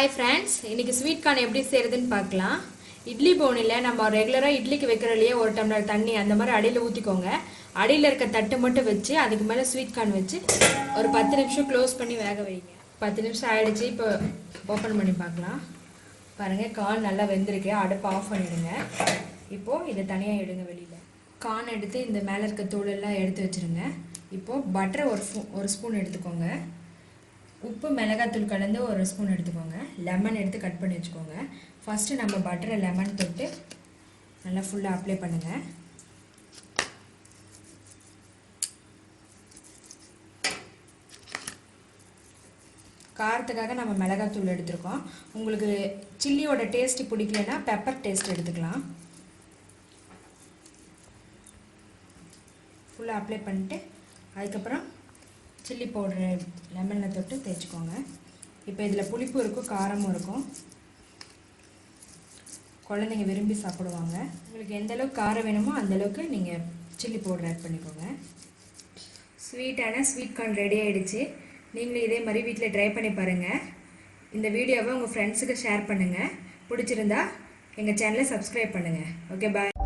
Hi friends, இன்னைக்கு sweet corn எப்படி செய்யறதுன்னு பார்க்கலாம். இட்லி போனில நம்ம ரெகுலரா இட்லிக்கு வைக்கிறலையே ஒரு டம்ளர் தண்ணி அந்த மாதிரி அடியில ஊத்திக்கோங்க. அடியில இருக்க தட்டு மட்டும் வச்சு அதுக்கு மேல ஸ்வீட் கார்ன் வச்சு ஒரு 10 நிமிஷம் க்ளோஸ் பண்ணி வேக வைங்க. 10 நிமிஷம் ஆயிடுச்சு. இப்போ ஓபன் பண்ணி பார்க்கலாம். பாருங்க கார்ன் நல்லா வெந்திருக்கு. அடுப்பு ஆஃப் பண்ணிடுங்க. இப்போ இதை தனியா எடுங்க வெளியில. கார்ன் எடுத்து இந்த மேல இருக்க தோல் எல்லாம் எடுத்து வச்சிருங்க. இப்போ பட்டர் ஒரு ஸ்பூன் எடுத்துக்கோங்க. உப்பு மிளகாத்தூள் கலந்து ஒரு ஸ்பூன் எடுத்துக்கோங்க. லெமன் எடுத்து கட் பண்ணி வச்சுக்கோங்க. ஃபஸ்ட்டு நம்ம பட்டரை லெமன் தொட்டு நல்லா ஃபுல்லாக அப்ளை பண்ணுங்கள். காரத்துக்காக நம்ம மிளகாத்தூள் எடுத்துருக்கோம். உங்களுக்கு சில்லியோட டேஸ்ட் பிடிக்கலன்னா பெப்பர் டேஸ்ட் எடுத்துக்கலாம். ஃபுல்லாக அப்ளை பண்ணிட்டு அதுக்கப்புறம் சில்லி பவுடர் லெமனில் தொட்டு தேய்ச்சிக்கோங்க. இப்போ இதில் புளிப்பு இருக்கும், காரமும் இருக்கும். குழந்தைங்க விரும்பி சாப்பிடுவாங்க. உங்களுக்கு எந்த அளவுக்கு காரம் வேணுமோ அந்தளவுக்கு நீங்கள் சில்லி பவுடர் ஆட் பண்ணிக்கோங்க. ஸ்வீட்டான ஸ்வீட் கார்ன் ரெடி ஆகிடுச்சு. நீங்களும் இதே மாதிரி வீட்டில் ட்ரை பண்ணி பாருங்கள். இந்த வீடியோவை உங்கள் ஃப்ரெண்ட்ஸுக்கு ஷேர் பண்ணுங்கள். பிடிச்சிருந்தா எங்கள் சேனலை சப்ஸ்கிரைப் பண்ணுங்கள். ஓகே, பாய்.